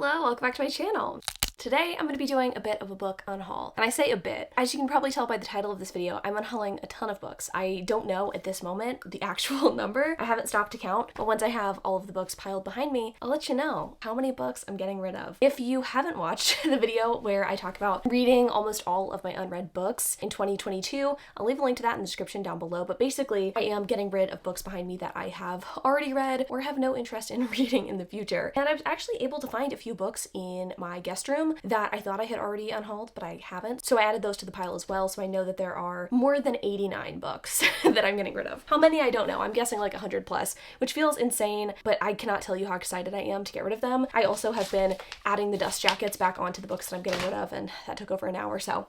Hello, welcome back to my channel. Today, I'm going to be doing a bit of a book unhaul. And I say a bit. As you can probably tell by the title of this video, I'm unhauling a ton of books. I don't know at this moment the actual number. I haven't stopped to count, but once I have all of the books piled behind me, I'll let you know how many books I'm getting rid of. If you haven't watched the video where I talk about reading almost all of my unread books in 2022, I'll leave a link to that in the description down below. But basically, I am getting rid of books behind me that I have already read or have no interest in reading in the future. And I was actually able to find a few books in my guest room that I thought I had already unhauled, but I haven't. So I added those to the pile as well, so I know that there are more than 89 books that I'm getting rid of. How many, I don't know. I'm guessing like 100 plus, which feels insane, but I cannot tell you how excited I am to get rid of them. I also have been adding the dust jackets back onto the books that I'm getting rid of, and that took over an hour, so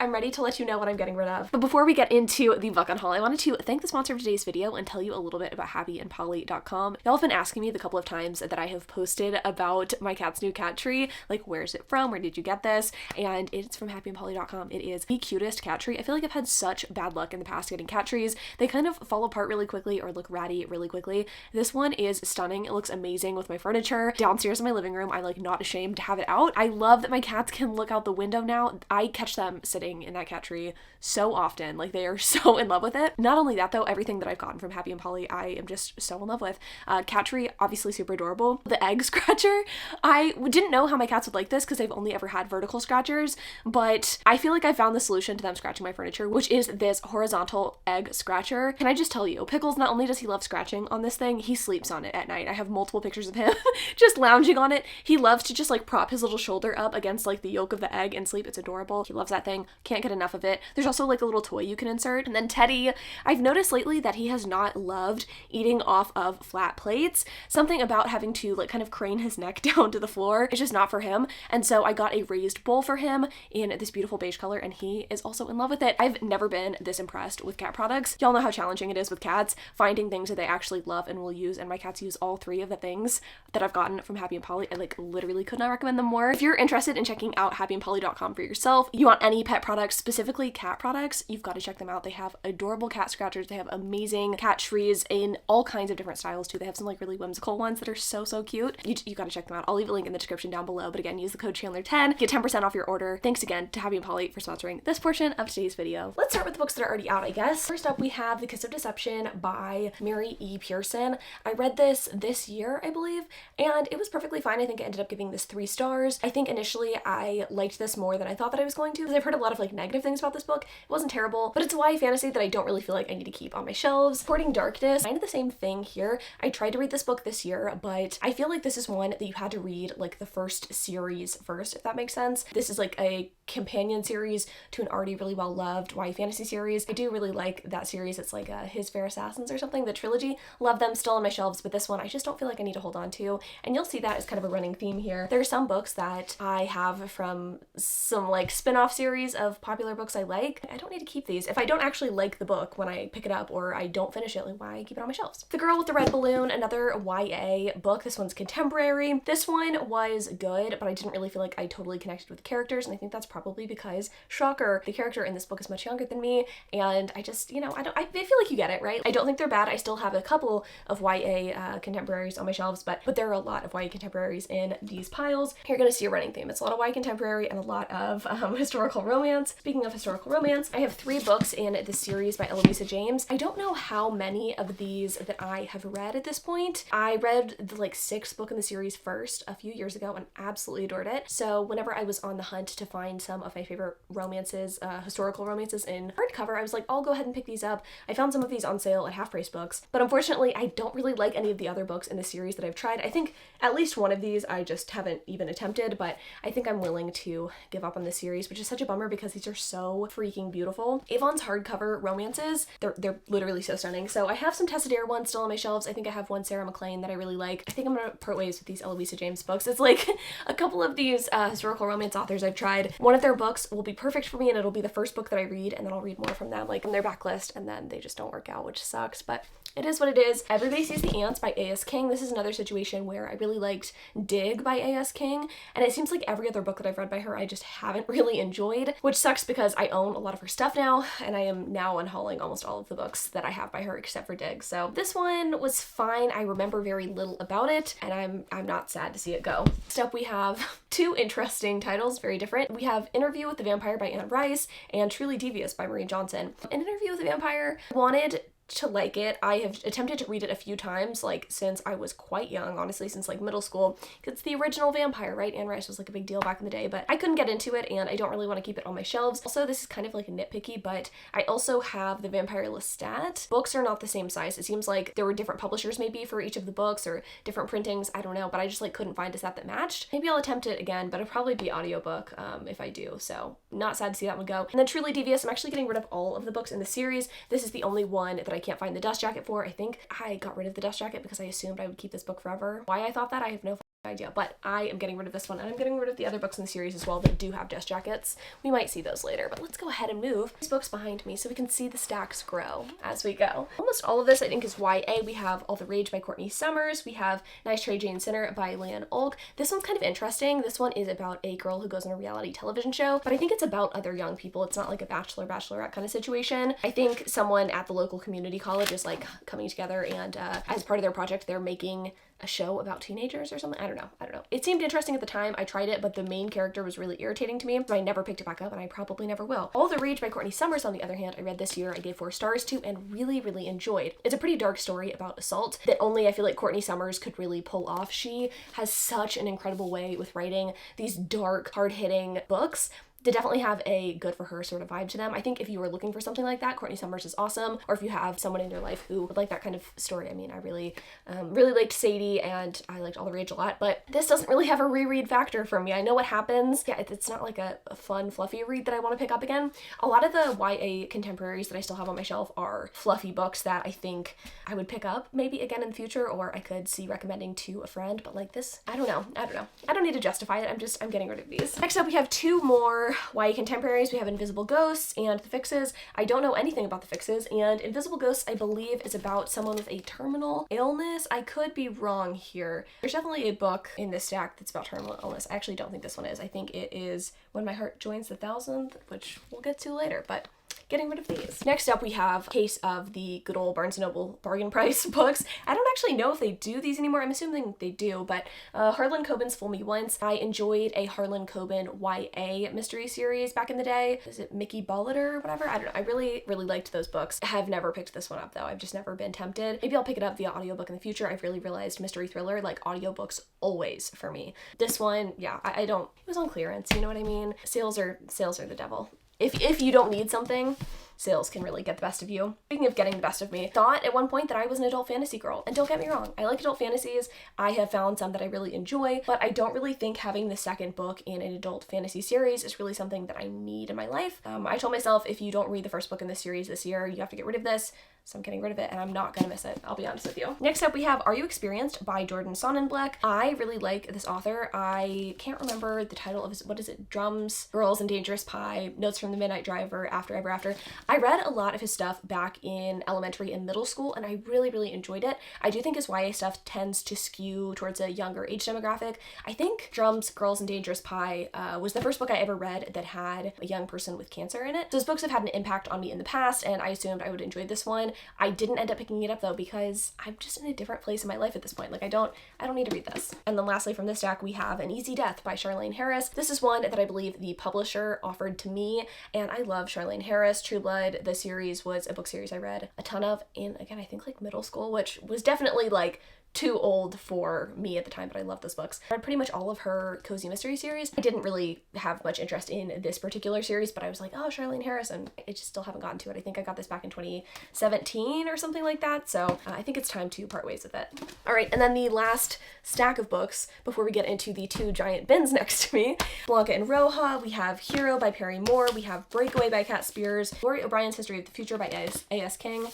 I'm ready to let you know what I'm getting rid of. But before we get into the book unhaul, I wanted to thank the sponsor of today's video and tell you a little bit about happyandpolly.com. Y'all have been asking me the couple of times that I have posted about my cat's new cat tree, like where's it from, where did you get this? And it's from happyandpolly.com. It is the cutest cat tree. I feel like I've had such bad luck in the past getting cat trees. They kind of fall apart really quickly or look ratty really quickly. This one is stunning. It looks amazing with my furniture. Downstairs in my living room, I'm like not ashamed to have it out. I love that my cats can look out the window now. I catch them sitting in that cat tree so often. Like they are so in love with it. Not only that though, everything that I've gotten from Happy and Polly, I am just so in love with. Cat tree, obviously super adorable. The egg scratcher, I didn't know how my cats would like this because they've only ever had vertical scratchers, but I feel like I found the solution to them scratching my furniture, which is this horizontal egg scratcher. Can I just tell you, Pickles, not only does he love scratching on this thing, he sleeps on it at night. I have multiple pictures of him just lounging on it. He loves to just like prop his little shoulder up against like the yolk of the egg and sleep. It's adorable. He loves that thing. Can't get enough of it. There's also like a little toy you can insert. And then Teddy, I've noticed lately that he has not loved eating off of flat plates. Something about having to like kind of crane his neck down to the floor is just not for him. And so I got a raised bowl for him in this beautiful beige color, and he is also in love with it. I've never been this impressed with cat products. Y'all know how challenging it is with cats, finding things that they actually love and will use, and my cats use all three of the things that I've gotten from Happy and Polly. I like literally could not recommend them more. If you're interested in checking out happyandpolly.com for yourself, you want any pet products, specifically cat products, you've got to check them out. They have adorable cat scratchers. They have amazing cat trees in all kinds of different styles too. They have some like really whimsical ones that are so cute. You got to check them out. I'll leave a link in the description down below, but again, use the code chandler10, get 10% off your order. Thanks again to Happy and Polly for sponsoring this portion of today's video. Let's start with the books that are already out, I guess. First up, we have The Kiss of Deception by Mary E. Pearson. I read this year, I believe, and it was perfectly fine. I think I ended up giving this 3 stars. I think initially I liked this more than I thought that I was going to, because I've heard a lot of like negative things about this book. It wasn't terrible, but it's a YA fantasy that I don't really feel like I need to keep on my shelves. Courting Darkness, kind of the same thing here. I tried to read this book this year, but I feel like this is one that you had to read like the first series first, if that makes sense. This is like a companion series to an already really well-loved YA fantasy series. I do really like that series. It's like His Fair Assassins or something, the trilogy. Love them, still on my shelves, but this one I just don't feel like I need to hold on to, and you'll see that as kind of a running theme here. There are some books that I have from some like spin-off series of popular books I like. I don't need to keep these. If I don't actually like the book when I pick it up or I don't finish it, like why keep it on my shelves? The Girl with the Red Balloon, another YA book. This one's contemporary. This one was good, but I didn't really feel like I totally connected with the characters, and I think that's probably because, shocker, the character in this book is much younger than me, and I just, you know, I feel like you get it, right? I don't think they're bad. I still have a couple of YA contemporaries on my shelves, but there are a lot of YA contemporaries in these piles. You're gonna see a running theme. It's a lot of YA contemporary and a lot of historical romance. Speaking of historical romance, I have 3 books in this series by Eloisa James. I don't know how many of these that I have read at this point. I read the like 6th book in the series first a few years ago and absolutely adored it. So whenever I was on the hunt to find some of my favorite romances, historical romances in hardcover, I was like, I'll go ahead and pick these up. I found some of these on sale at Half Price Books, but unfortunately I don't really like any of the other books in the series that I've tried. I think at least one of these I just haven't even attempted, but I think I'm willing to give up on this series, which is such a bummer because these are so freaking beautiful. Avon's hardcover romances, they're literally so stunning. So I have some Tessa Dare ones still on my shelves. I think I have one Sarah MacLean that I really like. I think I'm gonna part ways with these Eloisa James books. It's like a couple of the these historical romance authors I've tried, one of their books will be perfect for me and it'll be the first book that I read, and then I'll read more from them, like from their backlist, and then they just don't work out, which sucks, but it is what it is. Everybody Sees the Ants by A.S. King. This is another situation where I really liked Dig by A.S. King, and it seems like every other book that I've read by her I just haven't really enjoyed, which sucks because I own a lot of her stuff now, and I am now unhauling almost all of the books that I have by her except for Dig. So this one was fine. I remember very little about it, and I'm not sad to see it go. Next up, we have two interesting titles, very different. We have Interview with the Vampire by Anne Rice and Truly Devious by Marie Johnson. An Interview with the Vampire, I wanted to like it. I have attempted to read it a few times, like since I was quite young, honestly, since like middle school. It's the original vampire, right? Anne Rice was like a big deal back in the day, but I couldn't get into it and I don't really want to keep it on my shelves. Also, this is kind of like a nitpicky, but I also have the Vampire Lestat. Books are not the same size. It seems like there were different publishers maybe for each of the books or different printings. I don't know, but I just like couldn't find a set that matched. Maybe I'll attempt it again, but it'll probably be audiobook if I do. So not sad to see that one go. And then Truly Devious, I'm actually getting rid of all of the books in the series. This is the only one that I can't find the dust jacket for. I think I got rid of the dust jacket because I assumed I would keep this book forever. Why I thought that, I have no idea, but I am getting rid of this one, and I'm getting rid of the other books in the series as well that do have dust jackets. We might see those later, but let's go ahead and move these books behind me so we can see the stacks grow as we go. Almost all of this I think is YA. We have All the Rage by Courtney Summers. We have Nice Try Jane Sinner by Lan Ulk. This one's kind of interesting. This one is about a girl who goes on a reality television show, but I think it's about other young people. It's not like a bachelorette kind of situation. I think someone at the local community college is like coming together and as part of their project they're making a show about teenagers or something. I don't know. It seemed interesting at the time. I tried it, but the main character was really irritating to me, so I never picked it back up, and I probably never will. All the Rage by Courtney Summers, on the other hand, I read this year. I gave 4 stars to and really, really enjoyed. It's a pretty dark story about assault that only I feel like Courtney Summers could really pull off. She has such an incredible way with writing these dark, hard-hitting books. They definitely have a good for her sort of vibe to them. I think if you were looking for something like that, Courtney Summers is awesome. Or if you have someone in your life who would like that kind of story. I mean, I really liked Sadie and I liked All the Rage a lot, but this doesn't really have a reread factor for me. I know what happens. Yeah, it's not like a fun, fluffy read that I want to pick up again. A lot of the YA contemporaries that I still have on my shelf are fluffy books that I think I would pick up maybe again in the future, or I could see recommending to a friend, but like this, I don't know. I don't need to justify it. I'm getting rid of these. Next up, we have 2 more YA contemporaries. We have Invisible Ghosts and The FAQS. I don't know anything about The FAQS, and Invisible Ghosts, I believe, is about someone with a terminal illness. I could be wrong here. There's definitely a book in this stack that's about terminal illness. I actually don't think this one is. I think it is When My Heart Joins the Thousandth, which we'll get to later, but getting rid of these. Next up, we have Case of the good old Barnes & Noble bargain price books. I don't actually know if they do these anymore. I'm assuming they do, but Harlan Coben's Fool Me Once. I enjoyed a Harlan Coben YA mystery series back in the day. Is it Mickey Bollitter or whatever? I don't know. I really, really liked those books. I have never picked this one up though. I've just never been tempted. Maybe I'll pick it up via audiobook in the future. I've really realized mystery thriller, like audiobooks always for me. This one, yeah, I don't, it was on clearance, you know what I mean? Sales are the devil. If you don't need something, sales can really get the best of you. Speaking of getting the best of me, thought at one point that I was an adult fantasy girl. And don't get me wrong, I like adult fantasies. I have found some that I really enjoy, but I don't really think having the second book in an adult fantasy series is really something that I need in my life. I told myself, if you don't read the first book in this series this year, you have to get rid of this. So I'm getting rid of it and I'm not gonna miss it. I'll be honest with you. Next up, we have Are You Experienced by Jordan Sonnenbleck. I really like this author. I can't remember the title of his, what is it? Drums, Girls, and Dangerous Pie, Notes from the Midnight Driver, After Ever After. I read a lot of his stuff back in elementary and middle school and I really, really enjoyed it. I do think his YA stuff tends to skew towards a younger age demographic. I think Drums, Girls, and Dangerous Pie was the first book I ever read that had a young person with cancer in it. Those books have had an impact on me in the past and I assumed I would enjoy this one. I didn't end up picking it up though because I'm just in a different place in my life at this point. Like I don't need to read this. And then lastly from this stack we have An Easy Death by Charlaine Harris. This is one that I believe the publisher offered to me and I love Charlaine Harris. True Blood, the series was a book series I read a ton of in, again, I think like middle school, which was definitely like too old for me at the time, but I love those books. I read pretty much all of her cozy mystery series. I didn't really have much interest in this particular series, but I was like, oh, Charlaine Harris, and I just still haven't gotten to it. I think I got this back in 2017 or something like that, so I think it's time to part ways with it. All right, and then the last stack of books before we get into the 2 giant bins next to me. Blanca and Roja, we have Hero by Perry Moore, we have Breakaway by Kat Spears, Lori O'Brien's History of the Future by A.S. King.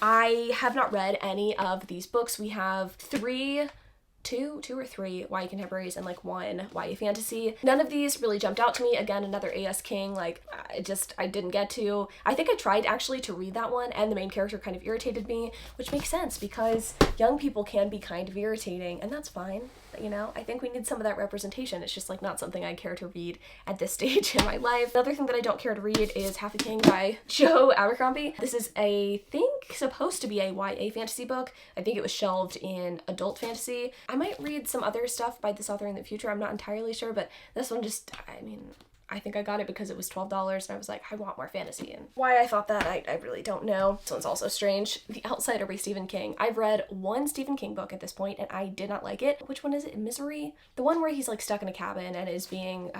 I have not read any of these books. We have 3 two or three YA contemporaries and like one YA fantasy. None of these really jumped out to me. Again, another A.S. King, like I didn't get to. I think I tried actually to read that one and the main character kind of irritated me, which makes sense because young people can be kind of irritating and that's fine. You know, I think we need some of that representation. It's just like not something I care to read at this stage in my life. Another thing that I don't care to read is Half a King by Joe Abercrombie. This is supposed to be a YA fantasy book. I think it was shelved in adult fantasy. I might read some other stuff by this author in the future. I'm not entirely sure, but this one just, I think I got it because it was $12 and I was like, I want more fantasy. And why I thought that, I really don't know. This one's also strange. The Outsider by Stephen King. I've read one Stephen King book at this point and I did not like it. Which one is it? Misery? The one where he's like stuck in a cabin and is being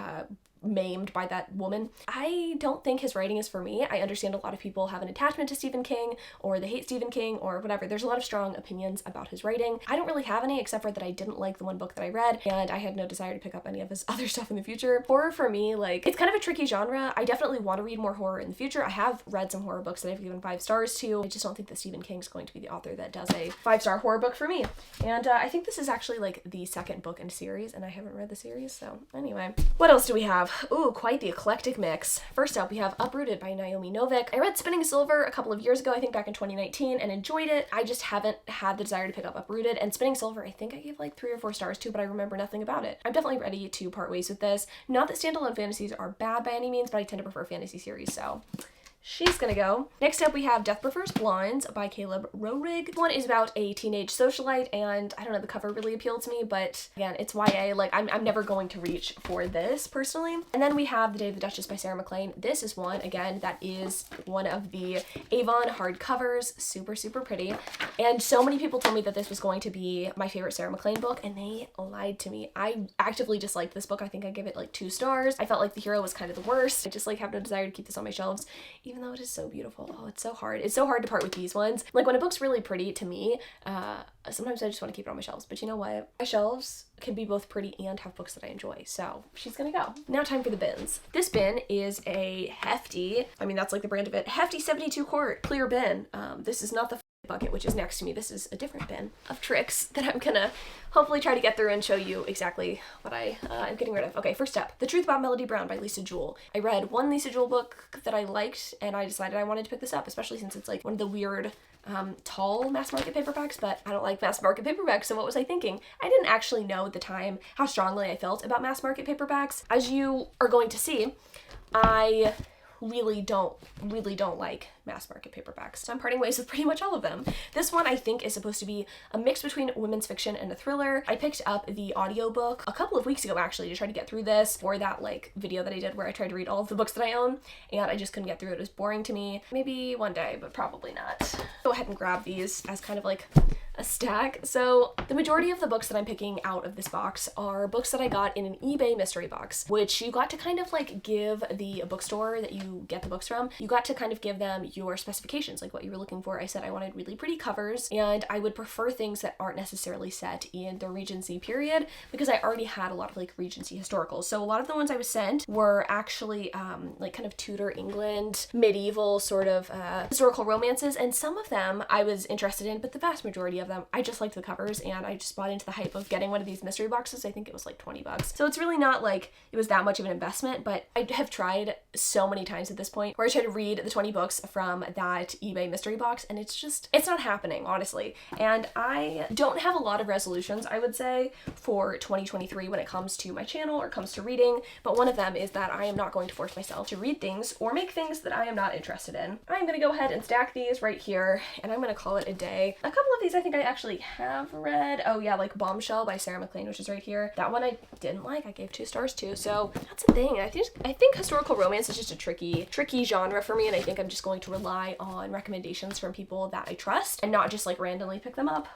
maimed by that woman. I don't think his writing is for me. I understand a lot of people have an attachment to Stephen King or they hate Stephen King or whatever. There's a lot of strong opinions about his writing. I don't really have any except for that I didn't like the one book that I read and I had no desire to pick up any of his other stuff in the future. Horror for me, like, it's kind of a tricky genre. I definitely want to read more horror in the future. I have read some horror books that I've given 5 stars to. I just don't think that Stephen King's going to be the author that does a 5-star horror book for me. And I think this is actually like the second book in a series and I haven't read the series, so anyway. What else do we have? Ooh, quite the eclectic mix. First up, we have Uprooted by Naomi Novik. I read Spinning Silver a couple of years ago, I think back in 2019, and enjoyed it. I just haven't had the desire to pick up Uprooted, and Spinning Silver I think I gave like 3 or 4 stars to, but I remember nothing about it. I'm definitely ready to part ways with this. Not that standalone fantasies are bad by any means, but I tend to prefer fantasy series, so she's gonna go. Next up, we have Death Prefers Blondes by Caleb Roerig. This one is about a teenage socialite, and I don't know, the cover really appealed to me, but again, it's YA. Like, I'm never going to reach for this, personally. And then we have The Day of the Duchess by Sarah MacLean. This is one, again, that is one of the Avon hardcovers. Super, super pretty. And so many people told me that this was going to be my favorite Sarah MacLean book, and they lied to me. I actively disliked this book. I think I give it like 2 stars. I felt like the hero was kind of the worst. I just like have no desire to keep this on my shelves, even though it is so beautiful. Oh, it's so hard. It's so hard to part with these ones. Like, when a book's really pretty to me, sometimes I just want to keep it on my shelves. But you know what? My shelves can be both pretty and have books that I enjoy. So she's gonna go. Now time for the bins. This bin is a hefty, I mean, that's like the brand of it, hefty 72 quart clear bin. This is not the bucket which is next to me. This is a different bin of tricks that I'm gonna hopefully try to get through and show you exactly what I'm getting rid of. Okay, first up, The Truth About Melody Brown by Lisa Jewell. I read one Lisa Jewell book that I liked and I decided I wanted to pick this up, especially since it's like one of the weird tall mass market paperbacks, but I don't like mass market paperbacks, so what was I thinking? I didn't actually know at the time how strongly I felt about mass market paperbacks. As you are going to see, I really don't like mass market paperbacks. So I'm parting ways with pretty much all of them. This one I think is supposed to be a mix between women's fiction and a thriller. I picked up the audiobook a couple of weeks ago actually to try to get through this for that like video that I did where I tried to read all of the books that I own, and I just couldn't get through it. It was boring to me. Maybe one day, but probably not. Go ahead and grab these as kind of like a stack. So the majority of the books that I'm picking out of this box are books that I got in an eBay mystery box, which you got to kind of like give the bookstore that you get the books from, you got to kind of give them your specifications, like what you were looking for. I said I wanted really pretty covers and I would prefer things that aren't necessarily set in the Regency period because I already had a lot of like Regency historicals. So a lot of the ones I was sent were actually like kind of Tudor England, medieval sort of historical romances, and some of them I was interested in, but the vast majority of them I just liked the covers and I just bought into the hype of getting one of these mystery boxes. I think it was like $20. So it's really not like it was that much of an investment, but I have tried so many times at this point where I try to read the 20 books from that eBay mystery box and it's not happening, honestly. And I don't have a lot of resolutions, I would say, for 2023 when it comes to my channel or comes to reading, but one of them is that I am not going to force myself to read things or make things that I am not interested in. I'm gonna go ahead and stack these right here and I'm gonna call it a day. A couple of these I think I actually have read. Oh yeah, like Bombshell by Sarah MacLean, which is right here. That one I didn't like. I gave 2 stars too. So that's the thing. I think historical romance is just a tricky genre for me, and I think I'm just going to rely on recommendations from people that I trust and not just like randomly pick them up.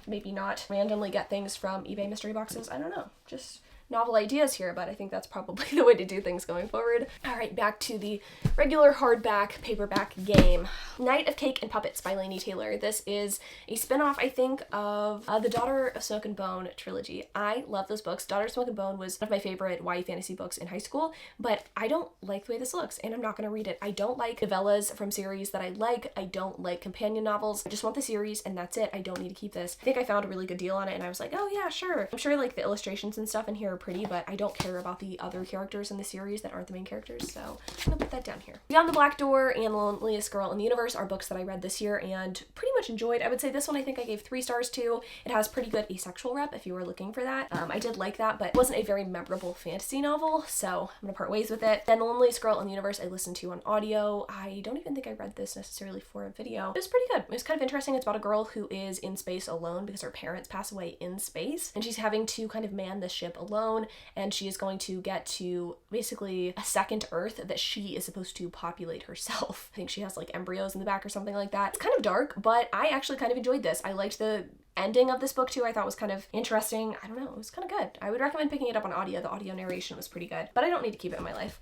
Maybe not randomly get things from eBay mystery boxes. I don't know. Just novel ideas here, but I think that's probably the way to do things going forward. All right, back to the regular hardback paperback game. Night of Cake and Puppets by Laini Taylor. This is a spin-off, I think, of the Daughter of Smoke and Bone trilogy. I love those books. Daughter of Smoke and Bone was one of my favorite YA fantasy books in high school, but I don't like the way this looks, and I'm not going to read it. I don't like novellas from series that I like. I don't like companion novels. I just want the series, and that's it. I don't need to keep this. I think I found a really good deal on it, and I was like, oh yeah, sure. I'm sure like the illustrations and stuff in here are pretty, but I don't care about the other characters in the series that aren't the main characters, so I'm gonna put that down here. Beyond the Black Door and The Loneliest Girl in the Universe are books that I read this year and pretty much enjoyed. I would say this one I think I gave 3 stars to. It has pretty good asexual rep if you were looking for that. I did like that, but it wasn't a very memorable fantasy novel, so I'm gonna part ways with it. Then The Loneliest Girl in the Universe I listened to on audio. I don't even think I read this necessarily for a video. It was pretty good. It was kind of interesting. It's about a girl who is in space alone because her parents pass away in space, and she's having to kind of man the ship alone, and she is going to get to basically a second Earth that she is supposed to populate herself. I think she has like embryos in the back or something like that. It's kind of dark, but I actually kind of enjoyed this. I liked the ending of this book too. I thought was kind of interesting. I don't know, it was kind of good. I would recommend picking it up on audio. The audio narration was pretty good, but I don't need to keep it in my life.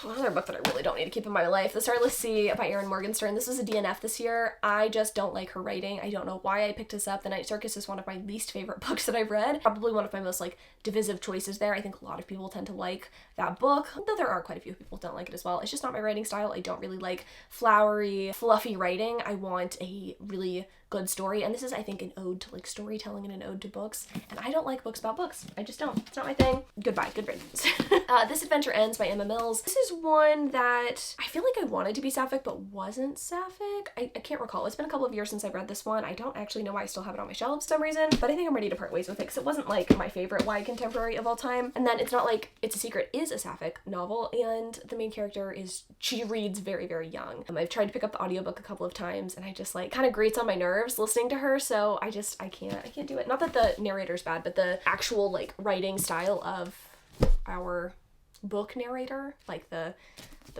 Another book that I really don't need to keep in my life, The Starless Sea by Erin Morgenstern. This was a DNF this year. I just don't like her writing. I don't know why I picked this up. The Night Circus is one of my least favorite books that I've read. Probably one of my most like divisive choices there. I think a lot of people tend to like that book, though there are quite a few people who don't like it as well. It's just not my writing style. I don't really like flowery, fluffy writing. I want a really good story, and this is I think an ode to like storytelling and an ode to books, and I don't like books about books. I just don't. It's not my thing. Goodbye, good riddance. This Adventure Ends by Emma Mills. This is one that I feel like I wanted to be sapphic but wasn't sapphic. I can't recall. It's been a couple of years since I read this one. I don't actually know why I still have it on my shelves for some reason, but I think I'm ready to part ways with it because it wasn't like my favorite YA contemporary of all time. And then It's Not Like It's a Secret is a sapphic novel, and the main character she reads very, very young. I've tried to pick up the audiobook a couple of times, and I just like kind of grates on my nerves listening to her, so I can't do it. Not that the narrator's bad, but the actual like writing style of our book narrator, like the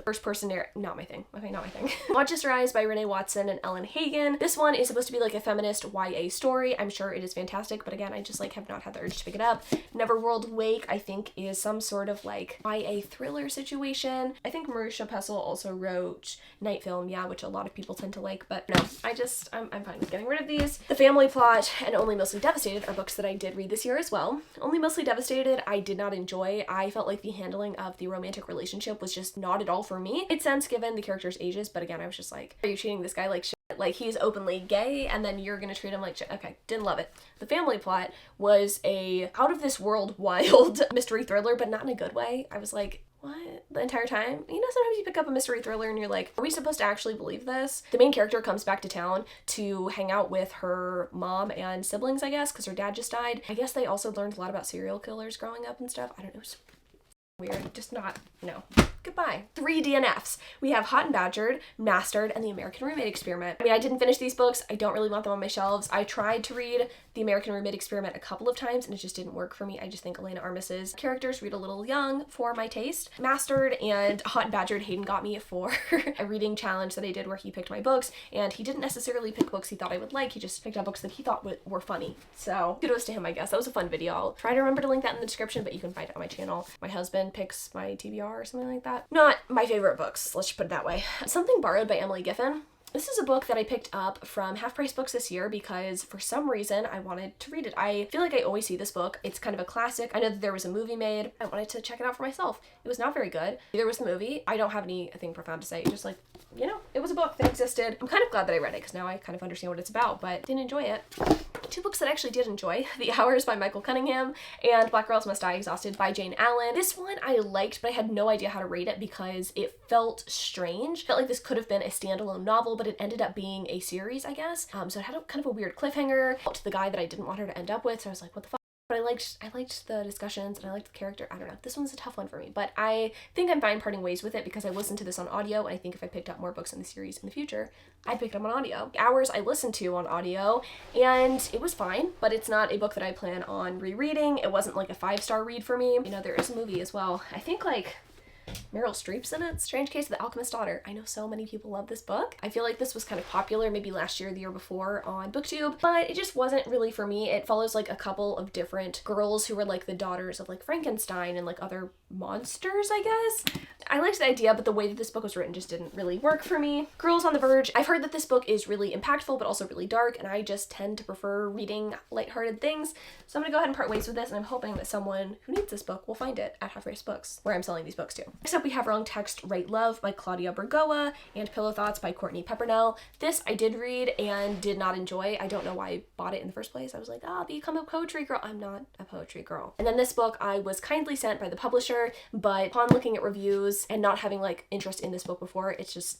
first person not my thing. Okay, not my thing. Watch Us Rise by Renee Watson and Ellen Hagen. This one is supposed to be like a feminist YA story. I'm sure it is fantastic, but again, I just like have not had the urge to pick it up. Neverworld Wake, I think, is some sort of like YA thriller situation. I think Marisha Pessel also wrote Night Film, yeah, which a lot of people tend to like, but no, I'm fine with getting rid of these. The Family Plot and Only Mostly Devastated are books that I did read this year as well. Only Mostly Devastated I did not enjoy. I felt like the handling of the romantic relationship was just not at all for me. It made sense given the characters' ages, but again, I was just like, are you treating this guy like shit? Like, he's openly gay, and then you're gonna treat him like shit. Okay, didn't love it. The Family Plot was a out-of-this-world wild mystery thriller, but not in a good way. I was like, what? The entire time? You know, sometimes you pick up a mystery thriller and you're like, are we supposed to actually believe this? The main character comes back to town to hang out with her mom and siblings, I guess, because her dad just died. I guess they also learned a lot about serial killers growing up and stuff. I don't know. Weird. Just not, no. Goodbye. 3 DNFs. We have Hot and Badgered, Mastered, and The American Roommate Experiment. I mean, I didn't finish these books. I don't really want them on my shelves. I tried to read The American Roommate Experiment a couple of times, and it just didn't work for me. I just think Elena Armis's characters read a little young for my taste. Mastered and Hot and Badgered, Hayden got me for a reading challenge that I did where he picked my books, and he didn't necessarily pick books he thought I would like. He just picked out books that he thought were funny. So kudos to him, I guess. That was a fun video. I'll try to remember to link that in the description, but you can find it on my channel. My husband picks my TBR or something like that. Not my favorite books, let's just put it that way. Something Borrowed by Emily Giffen. This is a book that I picked up from Half Price Books this year because for some reason I wanted to read it. I feel like I always see this book. It's kind of a classic. I know that there was a movie made. I wanted to check it out for myself. It was not very good. Neither was the movie. I don't have anything profound to say. Just like, you know, it was a book that existed. I'm kind of glad that I read it because now I kind of understand what it's about, but didn't enjoy it. 2 books that I actually did enjoy. The Hours by Michael Cunningham and Black Girls Must Die Exhausted by Jane Allen. This one I liked, but I had no idea how to rate it because it felt strange. Felt like this could have been a standalone novel, but it ended up being a series, I guess. So it had kind of a weird cliffhanger to the guy that I didn't want her to end up with, so I was like, what the fuck? But I liked the discussions and I liked the character. I don't know. This one's a tough one for me, but I think I'm fine parting ways with it because I listened to this on audio, and I think if I picked up more books in the series in the future, I'd pick it up on audio. Hours I listened to on audio, and it was fine, but it's not a book that I plan on rereading. It wasn't like a 5-star read for me. You know, there is a movie as well. I think like Meryl Streep's in it. Strange Case of the Alchemist's Daughter. I know so many people love this book. I feel like this was kind of popular maybe last year or the year before on BookTube, but it just wasn't really for me. It follows like a couple of different girls who were like the daughters of like Frankenstein and like other monsters, I guess. I liked the idea, but the way that this book was written just didn't really work for me. Girls on the Verge. I've heard that this book is really impactful, but also really dark, and I just tend to prefer reading lighthearted things. So I'm gonna go ahead and part ways with this, and I'm hoping that someone who needs this book will find it at Half Price Books, where I'm selling these books to. Next up, we have Wrong Text, Right Love by Claudia Bergoa and Pillow Thoughts by Courtney Peppernell. This I did read and did not enjoy. I don't know why I bought it in the first place. I was like, I'll become a poetry girl. I'm not a poetry girl. And then this book I was kindly sent by the publisher, but upon looking at reviews and not having like interest in this book before, it's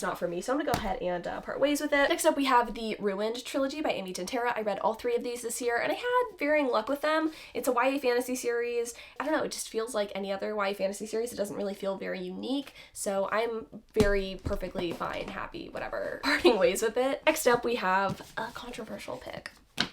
not for me, so I'm gonna go ahead and part ways with it. Next up, we have the Ruined trilogy by Amy Tintera. I read all 3 of these this year, and I had varying luck with them. It's a YA fantasy series. I don't know, it just feels like any other YA fantasy series. It doesn't really feel very unique, so I'm very perfectly fine, happy, whatever, parting ways with it. Next up, we have a controversial pick.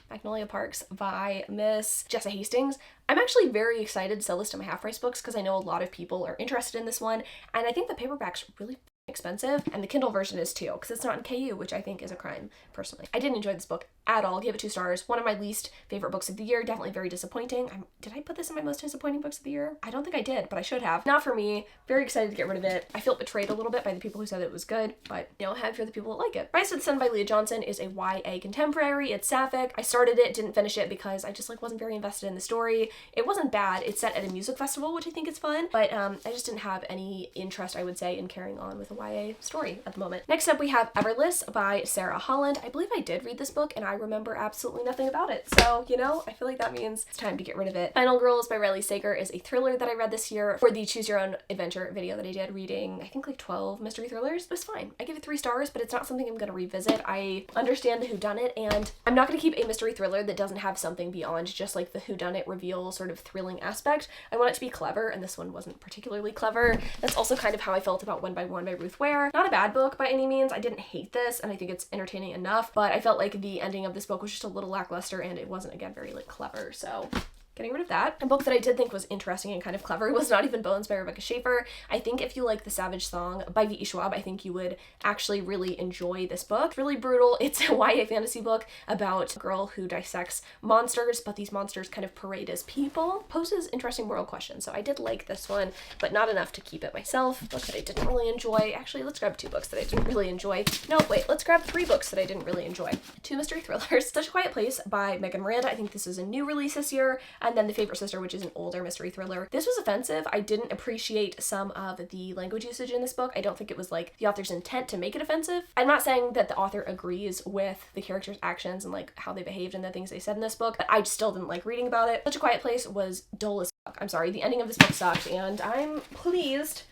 Magnolia Parks by Miss Jessa Hastings. I'm actually very excited to sell this to my Half Price Books because I know a lot of people are interested in this one, and I think the paperback's really expensive, and the Kindle version is too, because it's not in KU, which I think is a crime, personally. I didn't enjoy this book at all. Gave it 2 stars. One of my least favorite books of the year. Definitely very disappointing. Did I put this in my most disappointing books of the year? I don't think I did, but I should have. Not for me. Very excited to get rid of it. I feel betrayed a little bit by the people who said it was good, but you know, happy for the people that like it. Rise to the Sun by Leah Johnson is a YA contemporary. It's sapphic. I started it, didn't finish it because I just like wasn't very invested in the story. It wasn't bad. It's set at a music festival, which I think is fun, but I just didn't have any interest, I would say, in carrying on with a YA story at the moment. Next up, we have Everless by Sarah Holland. I believe I did read this book and I remember absolutely nothing about it. So, you know, I feel like that means it's time to get rid of it. Final Girls by Riley Sager is a thriller that I read this year for the Choose Your Own Adventure video that I did, reading, I think, like 12 mystery thrillers. It was fine. I give it 3 stars, but it's not something I'm going to revisit. I understand the whodunit, and I'm not going to keep a mystery thriller that doesn't have something beyond just like the whodunit reveal sort of thrilling aspect. I want it to be clever, and this one wasn't particularly clever. That's also kind of how I felt about One by One by Ruth Ware. Not a bad book by any means. I didn't hate this, and I think it's entertaining enough, but I felt like the ending of this book was just a little lackluster, and it wasn't, again, very like clever, so getting rid of that. A book that I did think was interesting and kind of clever was Not Even Bones by Rebecca Schaefer. I think if you like The Savage Song by V.E. Schwab, I think you would actually really enjoy this book. It's really brutal. It's a YA fantasy book about a girl who dissects monsters, but these monsters kind of parade as people. Poses interesting moral questions, so I did like this one, but not enough to keep it myself. Book that I didn't really enjoy. Actually, let's grab 2 books that I didn't really enjoy. No, wait, let's grab 3 books that I didn't really enjoy. 2 mystery thrillers. Such a Quiet Place by Megan Miranda. I think this is a new release this year. And then The Favorite Sister, which is an older mystery thriller. This was offensive. I didn't appreciate some of the language usage in this book. I don't think it was like the author's intent to make it offensive. I'm not saying that the author agrees with the characters' actions and like how they behaved and the things they said in this book, but I still didn't like reading about it. Such a Quiet Place was dull as fuck. I'm sorry, the ending of this book sucked, and I'm pleased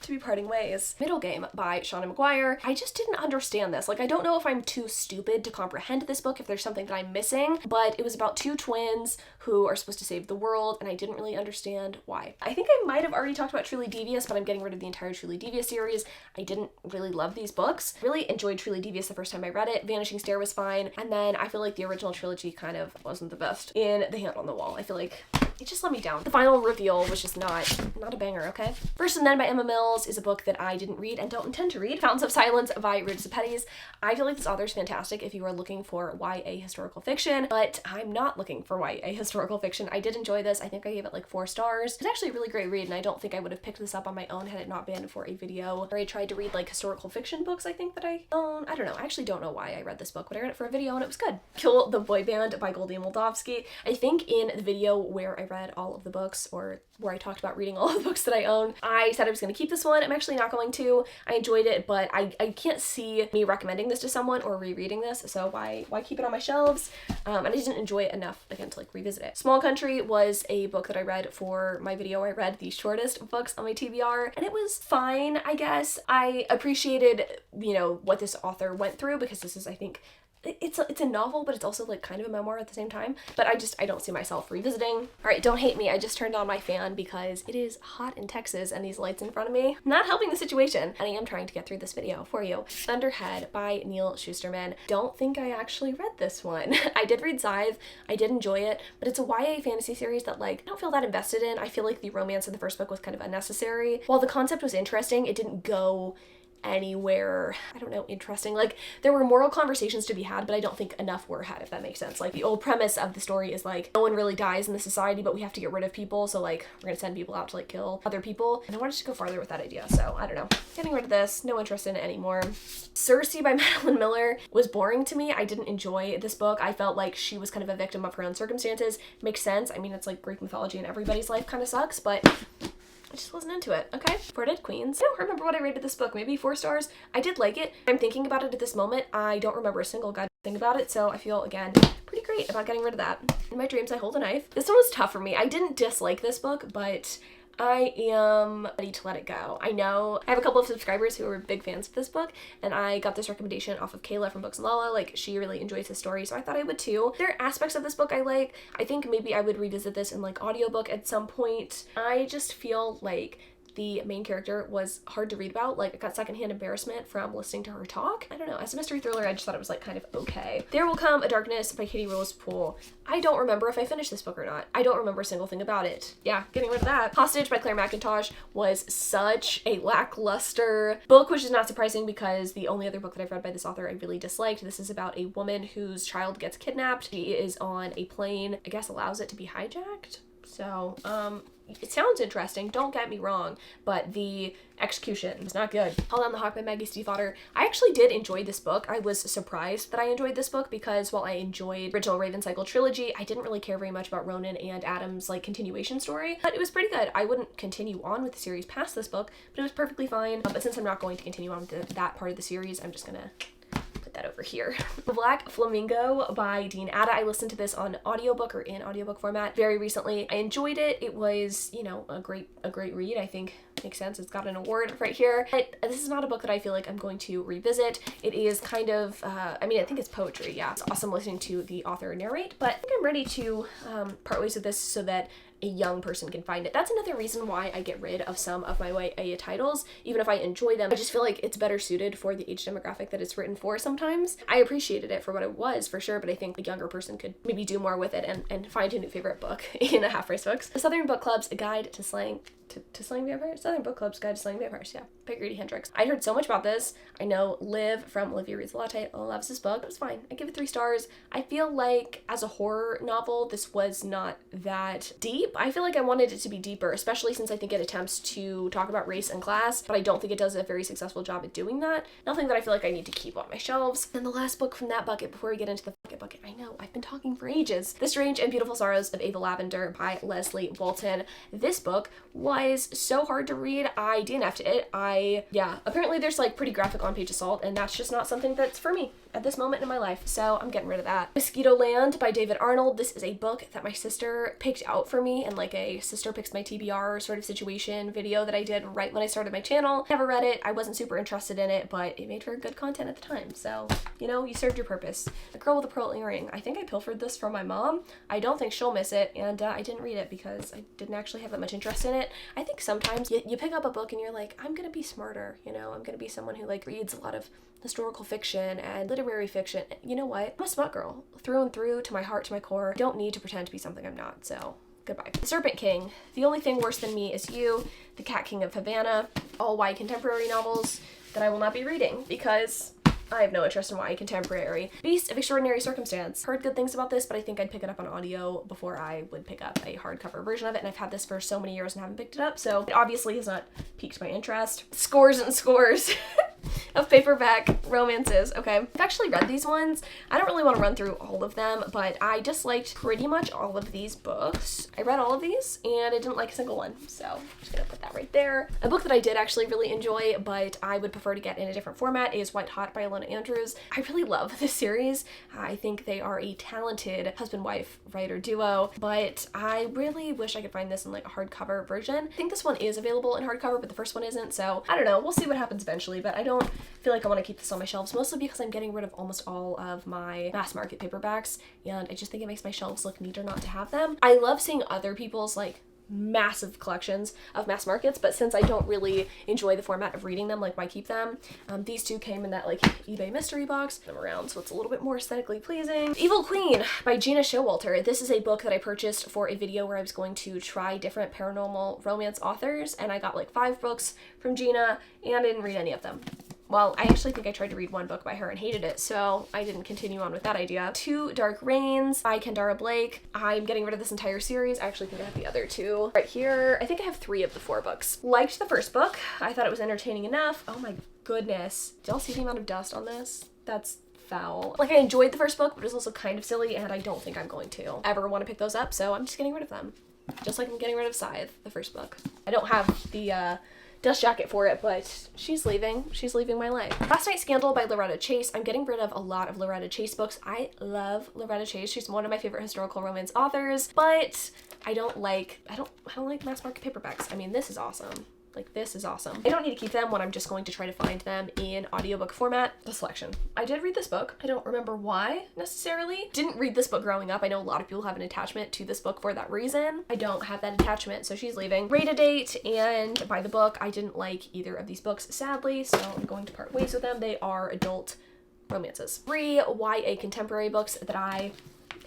to be parting ways. Middle Game by Shauna McGuire. I just didn't understand this. Like, I don't know if I'm too stupid to comprehend this book, if there's something that I'm missing, but it was about 2 twins who are supposed to save the world, and I didn't really understand why. I think I might have already talked about Truly Devious, but I'm getting rid of the entire Truly Devious series. I didn't really love these books. Really enjoyed Truly Devious the first time I read it. Vanishing Stair was fine, and then I feel like the original trilogy kind of wasn't the best. In The Hand on the Wall, I feel like it just let me down. The final reveal was just not a banger, okay? First and Then by Emma Mills is a book that I didn't read and don't intend to read. Fountains of Silence by Ruta Sepetys. I feel like this author is fantastic if you are looking for YA historical fiction, but I'm not looking for YA historical fiction. I did enjoy this. I think I gave it like 4 stars. It's actually a really great read, and I don't think I would have picked this up on my own had it not been for a video where I tried to read like historical fiction books, I think, that I own. I don't know. I actually don't know why I read this book, but I read it for a video and it was good. Kill the Boy Band by Goldie Moldavsky. I think in the video where I read all of the books, or where I talked about reading all of the books that I own, I said I was going to keep this one. I'm actually not going to. I enjoyed it, but I can't see me recommending this to someone or rereading this, so why keep it on my shelves? And I didn't enjoy it enough, again, to like revisit it. Small Country was a book that I read for my video. I read the shortest books on my TBR, and it was fine, I guess. I appreciated, you know, what this author went through, because this is, I think, it's a novel, but it's also like kind of a memoir at the same time. But I don't see myself revisiting. All right, don't hate me. I just turned on my fan because it is hot in Texas and these lights in front of me not helping the situation. And I am trying to get through this video for you. Thunderhead by Neil Shusterman. Don't think I actually read this one. I did read Scythe. I did enjoy it, but it's a YA fantasy series that like I don't feel that invested in. I feel like the romance in the first book was kind of unnecessary. While the concept was interesting, it didn't go anywhere, I don't know, interesting. Like there were moral conversations to be had, but I don't think enough were had, if that makes sense. Like the old premise of the story is like no one really dies in the society, but we have to get rid of people, so like we're gonna send people out to like kill other people. And I wanted to go farther with that idea, so I don't know. Getting rid of this, no interest in it anymore. Circe by Madeline Miller was boring to me. I didn't enjoy this book. I felt like she was kind of a victim of her own circumstances. Makes sense. I mean, it's like Greek mythology and everybody's life kind of sucks, but I just wasn't into it. Okay. For Dead Queens. I don't remember what I rated this book. Maybe 4 stars. I did like it. I'm thinking about it at this moment. I don't remember a single goddamn thing about it, so I feel, again, pretty great about getting rid of that. In my dreams, I hold a knife. This one was tough for me. I didn't dislike this book, but I am ready to let it go. I know I have a couple of subscribers who are big fans of this book, and I got this recommendation off of Kayla from Books and Lala. Like, she really enjoys the story, so I thought I would too. There are aspects of this book I like. I think maybe I would revisit this in like audiobook at some point. I just feel like the main character was hard to read about. Like, I got secondhand embarrassment from listening to her talk. I don't know, as a mystery thriller, I just thought it was like kind of okay. There Will Come a Darkness by Katie Rose Poole. I don't remember if I finished this book or not. I don't remember a single thing about it. Yeah, getting rid of that. Hostage by Claire McIntosh was such a lackluster book, which is not surprising because the only other book that I've read by this author I really disliked. This is about a woman whose child gets kidnapped. She is on a plane, I guess allows it to be hijacked. So, it sounds interesting, don't get me wrong, but the execution was not good. Call Down the Hawk by Maggie Stiefvater. I actually did enjoy this book. I was surprised that I enjoyed this book because while I enjoyed original Raven Cycle trilogy, I didn't really care very much about Ronan and Adam's like continuation story, but it was pretty good. I wouldn't continue on with the series past this book, but it was perfectly fine. But since I'm not going to continue on with that part of the series, I'm just gonna that over here. The Black Flamingo by Dean Atta. I listened to this on audiobook or in audiobook format very recently. I enjoyed it. It was, you know, a great read. I think makes sense. It's got an award right here. But this is not a book that I feel like I'm going to revisit. It is kind of, I mean, I think it's poetry. Yeah, it's awesome listening to the author narrate, but I think I'm ready to part ways with this so that a young person can find it. That's another reason why I get rid of some of my YA titles. Even if I enjoy them, I just feel like it's better suited for the age demographic that it's written for sometimes. I appreciated it for what it was, for sure, but I think a younger person could maybe do more with it and find a new favorite book in a Half Price Books. The Southern Book Club's Guide to Slaying Vampires? Southern Book Club's Guide to Slaying Vampires, yeah. By Grady Hendrix. I heard so much about this. I know Liv from Olivia Reads a Latte loves this book. It was fine. I give it 3 stars. I feel like as a horror novel, this was not that deep. I feel like I wanted it to be deeper, especially since I think it attempts to talk about race and class, but I don't think it does a very successful job at doing that. Nothing that I feel like I need to keep on my shelves. And the last book from that bucket before we get into the bucket. I know, I've been talking for ages. The Strange and Beautiful Sorrows of Ava Lavender by Leslie Bolton. This book was so hard to read. I DNF'd it. Apparently there's like pretty graphic on-page assault, and that's just not something that's for me at this moment in my life, so I'm getting rid of that. Mosquito Land by David Arnold. This is a book that my sister picked out for me in like a sister picks my TBR sort of situation video that I did right when I started my channel. Never read it. I wasn't super interested in it, but it made for good content at the time, so, you know, you served your purpose. The Girl with the Pearl Earring. I think I pilfered this from my mom. I don't think she'll miss it, and I didn't read it because I didn't actually have that much interest in it. I think sometimes you pick up a book and you're like, I'm gonna be smarter, you know, I'm gonna be someone who like reads a lot of historical fiction and literary fiction. You know what? I'm a smut girl through and through, to my heart, to my core. I don't need to pretend to be something I'm not, so goodbye. The Serpent King. The Only Thing Worse Than Me Is You. The Cat King of Havana. All YA contemporary novels that I will not be reading because I have no interest in YA contemporary. Beast of Extraordinary Circumstance. Heard good things about this, but I think I'd pick it up on audio before I would pick up a hardcover version of it, and I've had this for so many years and haven't picked it up, so it obviously has not piqued my interest. Scores and scores of paperback romances. Okay, I've actually read these ones. I don't really want to run through all of them, but I disliked pretty much all of these books. I read all of these and I didn't like a single one, so I'm just gonna put that right there. A book that I did actually really enjoy, but I would prefer to get in a different format, is White Hot by Alona Andrews. I really love this series. I think they are a talented husband-wife writer duo, but I really wish I could find this in like a hardcover version. I think this one is available in hardcover, but the first one isn't, so I don't know. We'll see what happens eventually, but I don't feel like I want to keep this on my shelves, mostly because I'm getting rid of almost all of my mass market paperbacks, and I just think it makes my shelves look neater not to have them. I love seeing other people's like massive collections of mass markets, but since I don't really enjoy the format of reading them, like why keep them? These two came in that like eBay mystery box. Them around, so it's a little bit more aesthetically pleasing. Evil Queen by Gina Showalter. This is a book that I purchased for a video where I was going to try different paranormal romance authors, and I got like 5 books from Gina, and I didn't read any of them. Well, I actually think I tried to read one book by her and hated it, so I didn't continue on with that idea. Two Dark Reigns by Kendara Blake. I'm getting rid of this entire series. I actually think I have the other 2 right here. I think I have 3 of the 4 books. Liked the first book. I thought it was entertaining enough. Oh my goodness. Did y'all see the amount of dust on this? That's foul. Like, I enjoyed the first book, but it was also kind of silly, and I don't think I'm going to ever want to pick those up, so I'm just getting rid of them. Just like I'm getting rid of Scythe, the first book. I don't have the, dust jacket for it, but she's leaving my life. Last Night Scandal by Loretta Chase. I'm getting rid of a lot of Loretta Chase books. I love Loretta Chase. She's one of my favorite historical romance authors, but I don't like mass market paperbacks. I mean, this is awesome. Like, this is awesome. I don't need to keep them when I'm just going to try to find them in audiobook format. The selection. I did read this book. I don't remember why necessarily. Didn't read this book growing up. I know a lot of people have an attachment to this book for that reason. I don't have that attachment, so she's leaving. Rate a Date and By the Book. I didn't like either of these books, sadly, so I'm going to part ways with them. They are adult romances. 3 YA contemporary books that I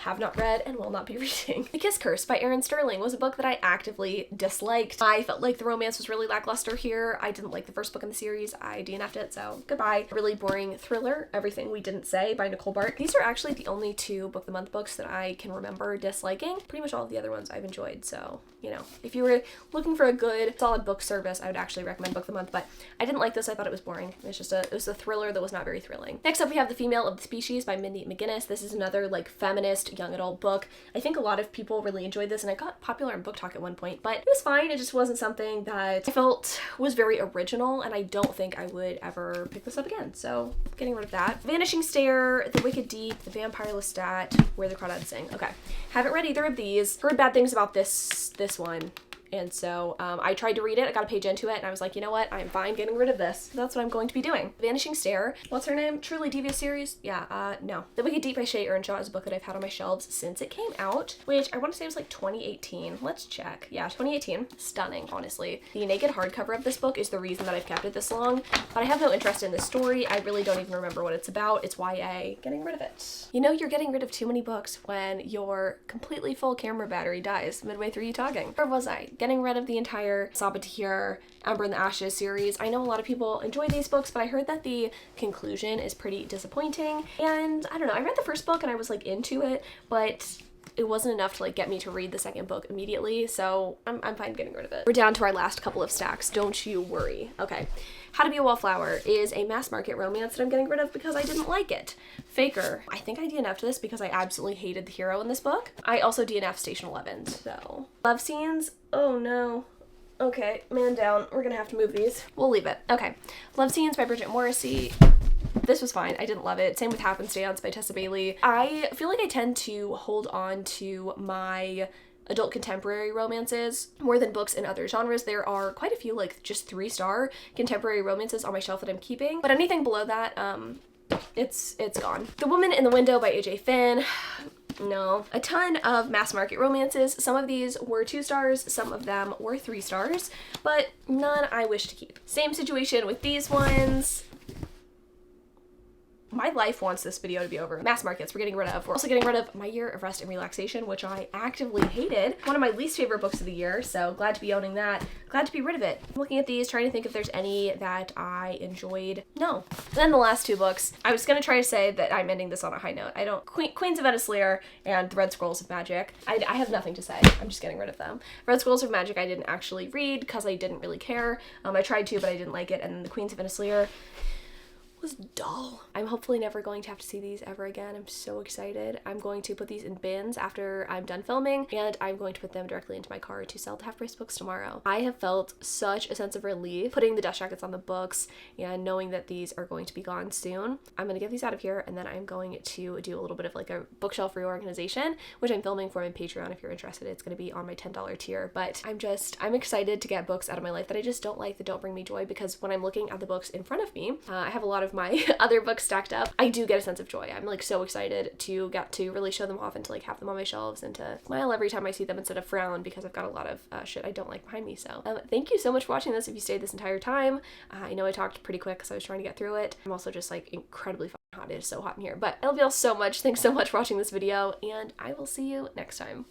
have not read and will not be reading. The Kiss Curse by Erin Sterling was a book that I actively disliked. I felt like the romance was really lackluster here. I didn't like the first book in the series. I DNF'd it, so goodbye. Really boring thriller, Everything We Didn't Say by Nicole Bart. These are actually the only 2 Book of the Month books that I can remember disliking. Pretty much all of the other ones I've enjoyed, so, you know, if you were looking for a good, solid book service, I would actually recommend Book of the Month, but I didn't like this. I thought it was boring. It was a thriller that was not very thrilling. Next up, we have The Female of the Species by Mindy McGinnis. This is another, like, feminist young adult book. I think a lot of people really enjoyed this, and it got popular in Book Talk at one point, but it was fine. It just wasn't something that I felt was very original, and I don't think I would ever pick this up again, so getting rid of that. Vanishing Stare, The Wicked Deep, The Vampire Lestat, Where the Crawdads Sing. Okay, haven't read either of these. Heard bad things about this one. And so I tried to read it, I got a page into it, and I was like, you know what, I'm fine getting rid of this. So that's what I'm going to be doing. Vanishing Stare. What's her name? Truly Devious Series? Yeah, no. The Wicked Deep by Shay Earnshaw is a book that I've had on my shelves since it came out, which I want to say was like 2018. Let's check. Yeah, 2018. Stunning, honestly. The naked hardcover of this book is the reason that I've kept it this long, but I have no interest in this story. I really don't even remember what it's about. It's YA. Getting rid of it. You know you're getting rid of too many books when your completely full camera battery dies midway through you talking. Where was I? Getting rid of the entire Sabatier Amber in the Ashes series. I know a lot of people enjoy these books, but I heard that the conclusion is pretty disappointing, and I don't know, I read the first book and I was like into it, but it wasn't enough to like get me to read the second book immediately, so I'm fine getting rid of it. We're down to our last couple of stacks, don't you worry. Okay. How to Be a Wallflower is a mass market romance that I'm getting rid of because I didn't like it. Faker. I think I DNF'd this because I absolutely hated the hero in this book. I also DNF'd Station 11, so. Love Scenes. Oh no. Okay, man down. We're gonna have to move these. We'll leave it. Okay. Love Scenes by Bridget Morrissey. This was fine. I didn't love it. Same with Happenstance by Tessa Bailey. I feel like I tend to hold on to my adult contemporary romances more than books in other genres. There are quite a few like just 3-star contemporary romances on my shelf that I'm keeping, but anything below that, it's gone. The Woman in the Window by AJ Finn. No. A ton of mass market romances. Some of these were 2 stars, some of them were 3 stars, but none I wish to keep. Same situation with these ones. My life wants this video to be over. Mass markets we're getting rid of. We're also getting rid of My Year of Rest and Relaxation, which I actively hated. One of my least favorite books of the year, so glad to be owning that. Glad to be rid of it. I'm looking at these, trying to think if there's any that I enjoyed. No. And then the last 2 books. I was gonna try to say that I'm ending this on a high note. I don't. Queens of Ennisleer and The Red Scrolls of Magic. I have nothing to say. I'm just getting rid of them. Red Scrolls of Magic I didn't actually read because I didn't really care. I tried to, but I didn't like it. And then the Queens of Ennisleer. was dull. I'm hopefully never going to have to see these ever again. I'm so excited. I'm going to put these in bins after I'm done filming, and I'm going to put them directly into my car to sell to half-price books tomorrow. I have felt such a sense of relief putting the dust jackets on the books and knowing that these are going to be gone soon. I'm gonna get these out of here, and then I'm going to do a little bit of like a bookshelf reorganization, which I'm filming for my Patreon. If you're interested, it's gonna be on my $10 tier. But I'm excited to get books out of my life that I just don't like, that don't bring me joy, because when I'm looking at the books in front of me, I have a lot of my other books stacked up. I do get a sense of joy. I'm like so excited to get to really show them off and to like have them on my shelves and to smile every time I see them instead of frown, because I've got a lot of shit I don't like behind me. So thank you so much for watching this if you stayed this entire time. I know I talked pretty quick because I was trying to get through it. I'm also just like incredibly fucking hot. It is so hot in here. But I love y'all so much. Thanks so much for watching this video, and I will see you next time.